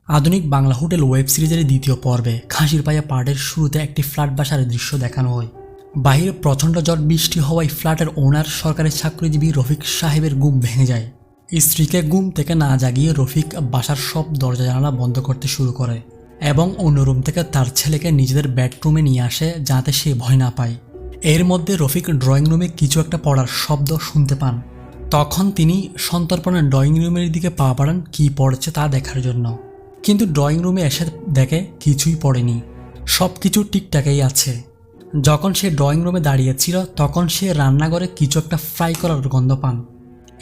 আধুনিক Bangla hotel web সিরিজের দ্বিতীয় পর্বে খাসির পায়া পার্টের শুরুতে একটি ফ্ল্যাট বাসার দৃশ্য দেখানো হয়। বাহিরে প্রচণ্ড ঝড় বৃষ্টি হওয়ায় ফ্ল্যাটের ওনার সরকারি চাকরিজীবী রফিক সাহেবের ঘুম ভেঙে যায়। স্ত্রীকে ঘুম থেকে না জাগিয়ে রফিক বাসার সব দরজা জানালা বন্ধ করতে শুরু করে এবং অন্য রুম থেকে তার ছেলেকে নিজেদের বেডরুমে নিয়ে আসে যাতে সে ভয় না পায়। এর মধ্যে রফিক ড্রয়িং রুমে কিছু একটা পড়ার শব্দ শুনতে পান। তখন তিনি সন্তর্পণে ড্রয়িং রুমের দিকে পা বাড়ান কী পড়ছে তা দেখার জন্য, কিন্তু ড্রয়িং রুমে এসে দেখে কিছুই পড়েনি, সব কিছু ঠিকঠাকই আছে। যখন সে ড্রয়িং রুমে দাঁড়িয়েছিল তখন সে রান্নাঘরে কিছু একটা ফ্রাই করার গন্ধ পান।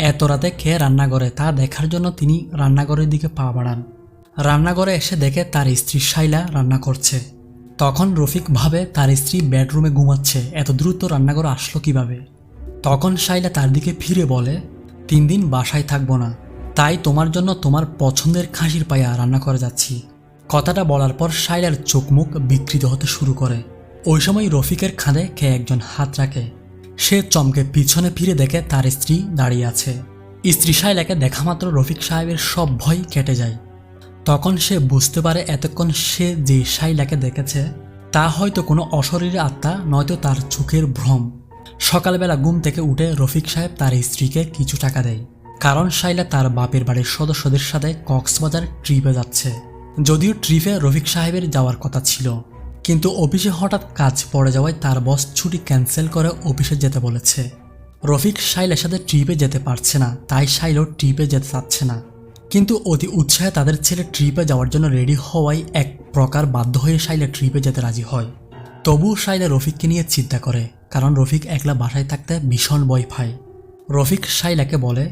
এত রাতে খেয়ে রান্নাঘরে তা দেখার জন্য তিনি রান্নাঘরের দিকে পা বাড়ান। রান্নাঘরে এসে দেখে তার স্ত্রী শাইলা রান্না করছে। তখন রফিক ভাবে তার স্ত্রী বেডরুমে ঘুমাচ্ছে, এত দ্রুত রান্নাঘরে আসলো কিভাবে। তখন শাইলা তার দিকে ফিরে বলে, 3 দিন বাসায় থাকবো না, তাই তোমার জন্য তোমার পছন্দের খাসির পায়া রান্না করে যাচ্ছি। কথাটা বলার পর শাইলার চোখ মুখ বিকৃত হতে শুরু করে। ওই সময় রফিকের কাঁধে কে একজন হাত রাখে। সে চমকে পিছনে ফিরে দেখে তার স্ত্রী দাঁড়িয়ে আছে। স্ত্রী শাইলাকে দেখা মাত্র রফিক সাহেবের সব ভয় কেটে যায়। তখন সে বুঝতে পারে এতক্ষণ সে যে শাইলাকে দেখেছে তা হয়তো কোনো অশরীরী আত্মা, নয়তো তার চোখের ভ্রম। সকালবেলা ঘুম থেকে উঠে রফিক সাহেব তার স্ত্রীকে কিছু টাকা দেয়, কারণ শাইলা তার বাপের বাড়ির সদস্যদের সাথে কক্সবাজার ট্রিপে যাচ্ছে। যদিও ট্রিপে রফিক সাহেবের যাওয়ার কথা ছিল, কিন্তু অফিসে হঠাৎ কাজ পড়ে যাওয়ায় তার বস ছুটি ক্যান্সেল করে অফিসে যেতে বলেছে। রফিক শাইলার সাথে ট্রিপে যেতে পারছে না, তাই শাইলাও ট্রিপে যেতে চাচ্ছে না। কিন্তু অতি উৎসাহে তাদের ছেলে ট্রিপে যাওয়ার জন্য রেডি হওয়ায় এক প্রকার বাধ্য হয়ে শাইলা ট্রিপে যেতে রাজি হয়। তবুও শাইলা রফিককে নিয়ে চিন্তা করে, কারণ রফিক একলা বাসায় থাকতে ভীষণ ভয় পায়। রফিক শাইলাকে বলে,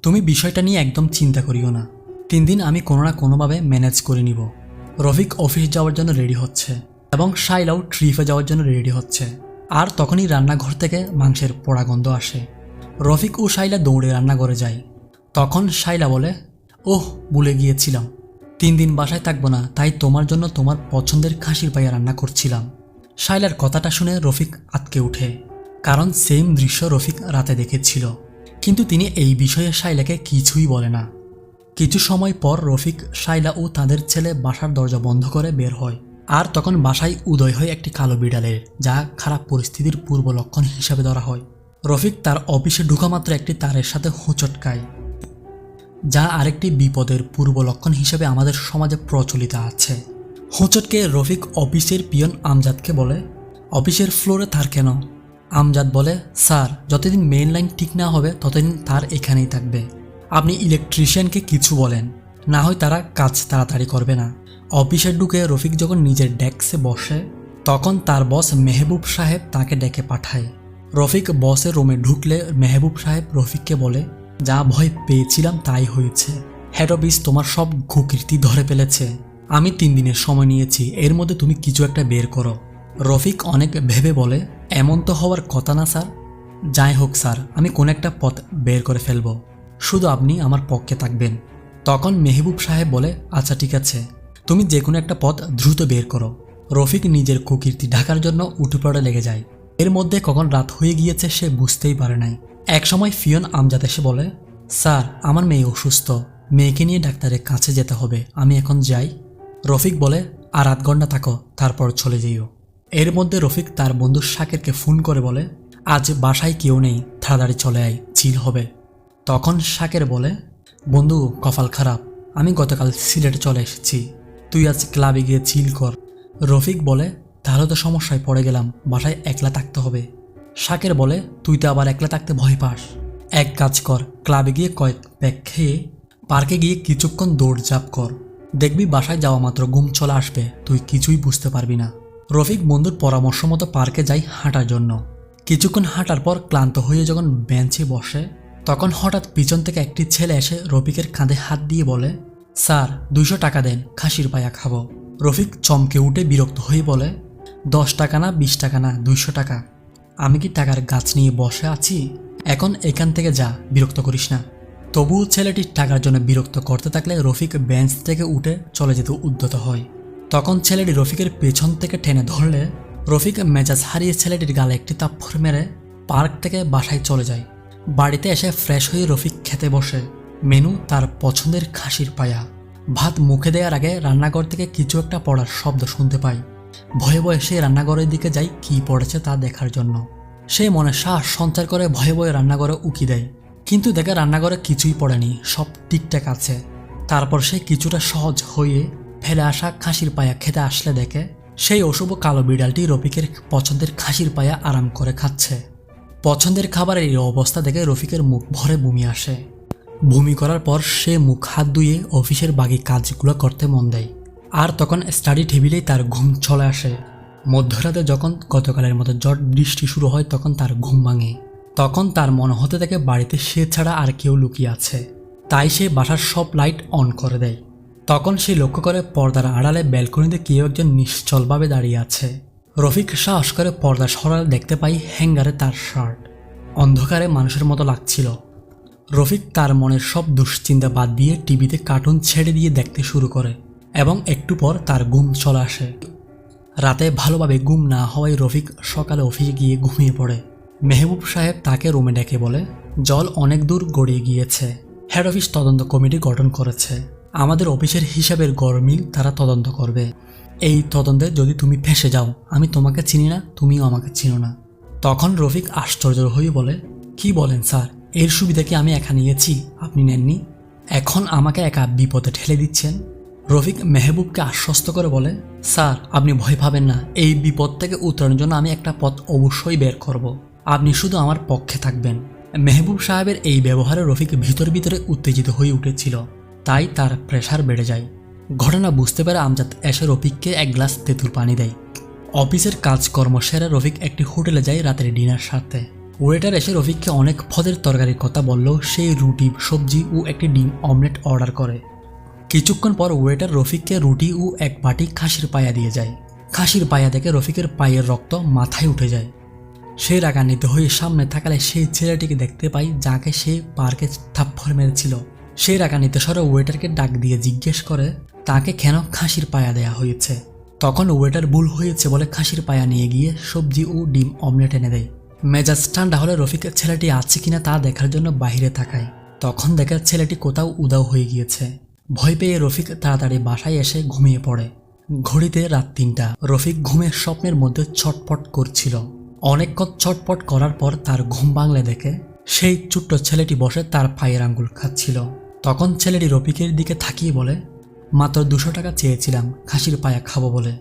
তুমি বিষয়টা নিয়ে একদম চিন্তা করিও না, 3 দিন আমি কোনো না কোনোভাবে ম্যানেজ করে নিব। রফিক অফিস যাওয়ার জন্য রেডি হচ্ছে এবং শাইলাও ট্রিপে যাওয়ার জন্য রেডি হচ্ছে। আর তখনই রান্নাঘর থেকে মাংসের পোড়া গন্ধ আসে। রফিক ও শাইলা দৌড়ে রান্নাঘরে যায়। তখন শাইলা বলে, ওহ ভুলে গিয়েছিলাম, 3 দিন বাসায় থাকবো না, তাই তোমার জন্য তোমার পছন্দের খাসির পায়া রান্না করছিলাম। শাইলার কথাটা শুনে রফিক আঁতকে ওঠে, কারণ সেম দৃশ্য রফিক রাতে দেখেছিল, কিন্তু তিনি এই বিষয়ে শাইলাকে কিছুই বলে না। কিছু সময় পর রফিক, শাইলা ও তাদের ছেলে বাসার দরজা বন্ধ করে বের হয়। আর তখন বাসায় উদয় হয় একটি কালো বিড়ালের, যা খারাপ পরিস্থিতির পূর্ব লক্ষণ হিসাবে ধরা হয়। রফিক তার অফিসে ঢুকা মাত্র একটি তারের সাথে হোঁচটকায়, যা আরেকটি বিপদের পূর্ব লক্ষণ হিসেবে আমাদের সমাজে প্রচলিত আছে। হোঁচটকে রফিক অফিসের পিয়ন আমজাদকে বলে, অফিসের ফ্লোরে তার কেন? আমজাদ বলে, স্যার যতদিন মেইন লাইন ঠিক না হবে ততদিন তার এখানেই থাকবে। আপনি ইলেকট্রিশিয়ানকে কিছু বলেন, না হয় তারা কাজ তাড়াতাড়ি করবে না। অফিসে ঢুকে রফিক যখন নিজের ডেস্কে বসে তখন তার বস মেহবুব সাহেব তাকে ডেকে পাঠায়। রফিক বসের রুমে ঢুকলে মেহবুব সাহেব রফিককে বলে, যা ভয় পেয়েছিলাম তাই হয়েছে, হেড অফিস তোমার সব কুকীর্তি ধরে ফেলেছে। আমি 3 দিনের সময় নিয়েছি, এর মধ্যে তুমি কিছু একটা বের করো। রফিক অনেক ভেবে বলে, এমন তো হওয়ার কথা না স্যার। যাই হোক স্যার, আমি কোন একটা পথ বের করে ফেলব, শুধু আপনি আমার পক্ষে থাকবেন। তখন মেহবুব সাহেব বলে, আচ্ছা ঠিক আছে, তুমি যে কোনো একটা পথ দ্রুত বের করো। রফিক নিজের কুকীর্তি ঢাকার জন্য উঠে পড়ে লেগে যায়। এর মধ্যে কখন রাত হয়ে গিয়েছে সে বুঝতেই পারে নাই। এক সময় ফিয়ন আমজাদ এসে বলে, স্যার আমার মেয়ে অসুস্থ, মেয়েকে নিয়ে ডাক্তারের কাছে যেতে হবে, আমি এখন যাই। রফিক বলে, আর 8 ঘন্টা থাকো, তারপর চলে যাইও। এর মধ্যে রফিক তার বন্ধু শাকেরকে ফোন করে বলে, আজ বাসায় কেউ নেই, তাড়াতাড়ি চলে আয়, চিল হবে। তখন শাকের বলে, বন্ধু কপাল খারাপ, আমি গতকাল সিলেটে চলে এসেছি, তুই আজ ক্লাবে গিয়ে চিল কর। রফিক বলে, তাহলে তো সমস্যায় পড়ে গেলাম, বাসায় একলা থাকতে হবে। শাকের বলে, তুই তো আবার একলা থাকতে ভয় পাস, এক কাজ কর, ক্লাবে গিয়ে কয়েক প্যাক খেয়ে পার্কে গিয়ে কিছুক্ষণ দৌড়ঝাঁপ কর, দেখবি বাসায় যাওয়া মাত্র ঘুম চলে আসবে, তুই কিছুই বুঝতে পারবি না। রফিক বন্ধুর পরামর্শ মতো পার্কে যায় হাঁটার জন্য। কিছুক্ষণ হাঁটার পর ক্লান্ত হয়ে যখন বেঞ্চে বসে তখন হঠাৎ পিছন থেকে একটি ছেলে এসে রফিকের কাঁধে হাত দিয়ে বলে, স্যার 200 টাকা দেন, খাসির পায়া খাবো। রফিক চমকে উঠে বিরক্ত হয়ে বলে, 10 টাকা না 20 টাকা না, 200 টাকা। আমি কি টাকার গাছ নিয়ে বসে আছি? এখন এখান থেকে যা, বিরক্ত করিস না। তবুও ছেলেটি টাকার জন্য বিরক্ত করতে থাকলে রফিক বেঞ্চ থেকে উঠে চলে যেতে উদ্যত হয়। তখন ছেলেটি রফিকের পেছন থেকে টেনে ধরলে রফিক মেজাজ হারিয়ে ছেলেটির গালে একটি থাপ্পড় মেরে পার্ক থেকে বাসায় চলে যায়। বাড়িতে এসে ফ্রেশ হয়ে রফিক খেতে বসে। মেনু তার পছন্দের খাসির পায়া। ভাত মুখে দেওয়ার আগে রান্নাঘর থেকে কিছু একটা পড়ার শব্দ শুনতে পায়। ভয়ে ভয়ে সে রান্নাঘরের দিকে যায় কি পড়েছে তা দেখার জন্য। সে মনে সাহস সঞ্চার করে ভয়ে ভয়ে রান্নাঘরে উকি দেয়, কিন্তু দেখে রান্নাঘরে কিছুই পড়েনি, সব ঠিকঠাক আছে। তারপর সে কিছুটা সহজ হয়ে ফেলে আসা খাসির পায়া খেতে আসলে দেখে সেই অশুভ কালো বিড়ালটি রফিকের পছন্দের খাসির পায়া আরাম করে খাচ্ছে। পছন্দের খাবারের এই অবস্থা দেখে রফিকের মুখ ভরে বমি আসে। বমি করার পর সে মুখ হাত ধুয়ে অফিসের বাকি কাজগুলো করতে মন দেয়। আর তখন স্টাডি টেবিলেই তার ঘুম চলে আসে। মধ্যরাতে যখন গতকালের মতো ঝড় বৃষ্টি শুরু হয় তখন তার ঘুম ভাঙে। তখন তার মনে হতে থাকে বাড়িতে সে ছাড়া আর কেউ লুকিয়ে আছে। তাই সে বাসার সব লাইট অন করে দেয়। তখন সে লক্ষ্য করে পর্দার আড়ালে ব্যালকনিতে কেউ একজন নিশ্চলভাবে দাঁড়িয়ে আছে। রফিক সাহস করে পর্দা সরালে দেখতে পাই হ্যাঙ্গারে তার শার্ট। অন্ধকারে মানুষের মতো লাগছিল। রফিক তার মনের সব দুশ্চিন্তা বাদ দিয়ে টিভিতে কার্টুন ছেড়ে দিয়ে দেখতে শুরু করে এবং একটু পর তার ঘুম চলে আসে। রাতে ভালোভাবে ঘুম না হওয়ায় রফিক সকালে অফিসে গিয়ে ঘুমিয়ে পড়ে। মেহবুব সাহেব তাকে রুমে ডেকে বলে, জল অনেক দূর গড়িয়ে গিয়েছে। হেড অফিস তদন্ত কমিটি গঠন করেছে। আমাদের অফিসের হিসাবের গরমিল তারা তদন্ত করবে। এই তদন্তে যদি তুমি ফেঁসে যাও, আমি তোমাকে চিনি না, তুমিও আমাকে চিনো না। তখন রফিক আশ্চর্য হয়ে বলে, কি বলেন স্যার, এর সুবিধা কি আমি একা নিয়েছি, আপনি নেননি? এখন আমাকে একা বিপদে ঠেলে দিচ্ছেন। রফিক মেহবুবকে আশ্বস্ত করে বলে, স্যার আপনি ভয় পাবেন না, এই বিপদ থেকে উত্তরণের জন্য আমি একটা পথ অবশ্যই বের করব। আপনি শুধু আমার পক্ষে থাকবেন। মেহবুব সাহেবের এই ব্যবহারে রফিক ভিতরে উত্তেজিত হয়ে উঠেছিল, তাই তার প্রেশার বেড়ে যায়। ঘটনা বুঝতে পেরে আমজাদ এসে রফিককে এক গ্লাস তেঁতুল পানি দেয়। অফিসের কাজকর্ম সেরে রফিক একটি হোটেলে যায় রাতের ডিনার সারতে। ওয়েটার এসে রফিককে অনেক পদের তরকারির কথা বললেও সেই রুটি, সবজি ও একটি ডিম অমলেট অর্ডার করে। কিছুক্ষণ পর ওয়েটার রফিককে রুটি ও এক বাটি খাসির পায়া দিয়ে যায়। খাসির পায়া দেখে রফিকের পায়ের রক্ত মাথায় উঠে যায়। সে রাগান্বিত হয়ে সামনে থাকালে সেই ছেলেটিকে দেখতে পাই যাকে সে পার্কে থাপ্পড় মেরেছিল। সে রাগান্বিত স্বরে ওয়েটারকে ডাক দিয়ে জিজ্ঞেস করে তাকে কেন খাসির পায়া দেয়া হয়েছে। তখন ওয়েটার ভুল হয়েছে বলে খাসির পায়া নিয়ে গিয়ে সবজি ও ডিম অমলেট এনে দেয়। মেজাজ ঠান্ডা হলে রফিক ছেলেটি আছে কিনা তা দেখার জন্য বাইরে তাকায়। তখন দেখে ছেলেটি কোথাও উধাও হয়ে গিয়েছে। ভয় পেয়ে রফিক তাড়াতাড়ি বাসায় এসে ঘুমিয়ে পড়ে। ঘড়িতে রাত ৩টা। রফিক ঘুমের স্বপ্নের মধ্যে ছটপট করছিল। অনেকক্ষণ ছটপট করার পর তার ঘুম ভাঙলে দেখে সেই ছোট্ট ছেলেটি বসে তার পায়ের আঙ্গুল খাচ্ছিল। তখন ছেলেটি রফিকের দিকে তাকিয়ে বলে, মাত্র ২০০ টাকা চেয়েছিলাম খাসির পায়া খাবো বলে,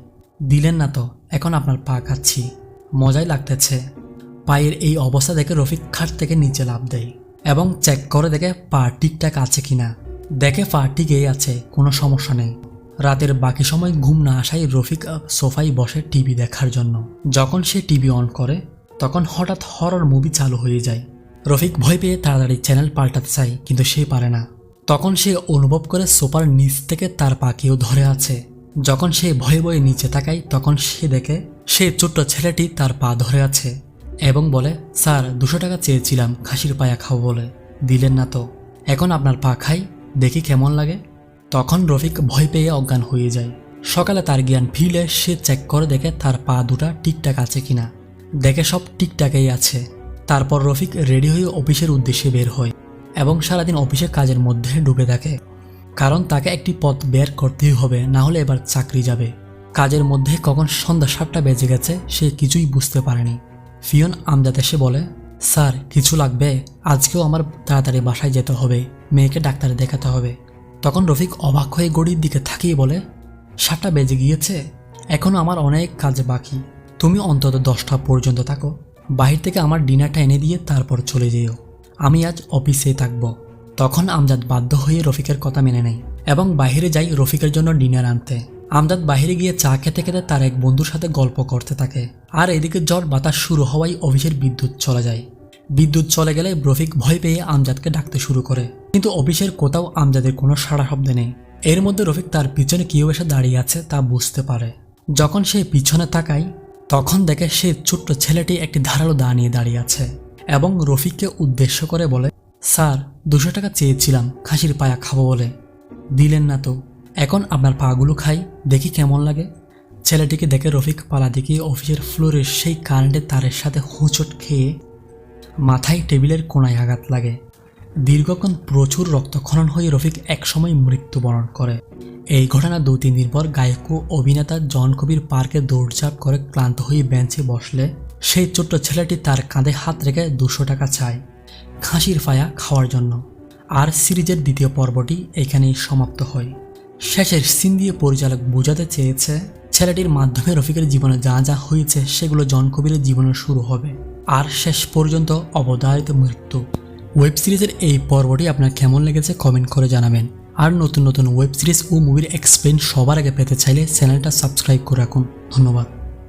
দিলেন না তো, এখন আপনার পা খাচ্ছি, মজাই লাগতেছে। পায়ের এই অবস্থা দেখে রফিক খাট থেকে নিচে লাফ দেয় এবং চেক করে দেখে পা ঠিকঠাক আছে কিনা। দেখে পা ঠিকই আছে, কোনো সমস্যা নেই। রাতের বাকি সময় ঘুম না আসায় রফিক সোফায় বসে টিভি দেখার জন্য। যখন সে টিভি অন করে তখন হঠাৎ হরর মুভি চালু হয়ে যায়। রফিক ভয় পেয়ে তাড়াতাড়ি চ্যানেল পাল্টাতে চায়, কিন্তু সে পারে না। তখন সে অনুভব করে সোফার নিচ থেকে তার পা কেউ ধরে আছে। যখন সে ভয়ে ভয়ে নিচে তাকায় তখন সে দেখে সে ছোট্ট ছেলেটি তার পা ধরে আছে এবং বলে, স্যার ২০০ টাকা চেয়েছিলাম খাসির পায়া খাবো বলে, দিলেন না তো, এখন আপনার পা খাই, দেখি কেমন লাগে। তখন রফিক ভয় পেয়ে অজ্ঞান হয়ে যায়। সকালে তার জ্ঞান ফিরলে সে চেক করে দেখে তার পা দুটা ঠিকঠাক আছে কিনা। দেখে সব ঠিকঠাকই আছে। তারপর রফিক রেডি হয়ে অফিসের উদ্দেশ্যে বের হয় এবং সারাদিন অফিসের কাজের মধ্যে ডুবে থাকে, কারণ তাকে একটি পথ বের করতেই হবে, না হলে এবার চাকরি যাবে। কাজের মধ্যে কখন সন্ধ্যা ৭টা বেজে গেছে সে কিছুই বুঝতে পারেনি। ফিয়ন আমজাদ এসে বলে, স্যার কিছু লাগবে, আজকেও আমার তাড়াতাড়ি বাসায় যেতে হবে, মেয়েকে ডাক্তারে দেখাতে হবে। তখন রফিক অবাক হয়ে ঘড়ির দিকে তাকিয়ে বলে, ৭টা বেজে গিয়েছে, এখনও আমার অনেক কাজ বাকি, তুমি অন্তত 10টা পর্যন্ত থাকো, বাহির থেকে আমার ডিনারটা এনে দিয়ে তারপর চলে যেও, আমি আজ অফিসে থাকব। তখন আমজাদ বাধ্য হয়ে রফিকের কথা মেনে নেয় এবং বাইরে যাই রফিকের জন্য ডিনার আনতে। আমজাদ বাইরে গিয়ে চা খেতে খেতে তার এক বন্ধুর সাথে গল্প করতে থাকে। আর এদিকে ঝড় বাতাস শুরু হওয়ায় অফিসের বিদ্যুৎ চলে যায়। বিদ্যুৎ চলে গেলে রফিক ভয় পেয়ে আমজাদকে ডাকতে শুরু করে, কিন্তু অফিসের কোথাও আমজাদের কোনো সাড়া শব্দ নেই। এর মধ্যে রফিক তার পিছনে কেউ এসে দাঁড়িয়ে আছে তা বুঝতে পারে। যখন সে পিছনে তাকায় তখন দেখে সে ছোট্ট ছেলেটি একটি ধারালো দা নিয়ে দাঁড়িয়ে আছে এবং রফিককে উদ্দেশ্য করে বলে, স্যার ২০০ টাকা চেয়েছিলাম খাসির পায়া খাবো বলে, দিলেন না তো, এখন আপনার পাগুলো খাই, দেখি কেমন লাগে। ছেলেটিকে দেখে রফিক পালা দিকে অফিসের ফ্লোরের সেই কারেন্টের তারের সাথে হোঁচট খেয়ে মাথায় টেবিলের কোণায় আঘাত লাগে। দীর্ঘক্ষণ প্রচুর রক্তক্ষরণ হয়ে রফিক একসময় মৃত্যুবরণ করে। এই ঘটনা 2-3 দিন পর গায়ক ও অভিনেতা জন কবির পার্কে দৌড়ঝাঁপ করে ক্লান্ত হয়ে বেঞ্চে বসলে সেই ছোট্ট ছেলেটি তার কাঁধে হাত রেখে 200 টাকা চায় খাসির পায়া খাওয়ার জন্য। আর সিরিজের দ্বিতীয় পর্বটি এখানেই সমাপ্ত হয়। শেষের সিন দিয়ে পরিচালক বোঝাতে চেয়েছে ছেলেটির মাধ্যমে রফিকের জীবনে যা যা হয়েছে সেগুলো জন কবিরের জীবনে শুরু হবে, আর শেষ পর্যন্ত অবধারিত মৃত্যু। ওয়েব সিরিজের এই পর্বটি আপনার কেমন লেগেছে কমেন্ট করে জানাবেন। আর নতুন নতুন ওয়েব সিরিজ ও মুভির এক্সপ্লেইন সবার আগে পেতে চাইলে চ্যানেলটা সাবস্ক্রাইব করে রাখুন। ধন্যবাদ।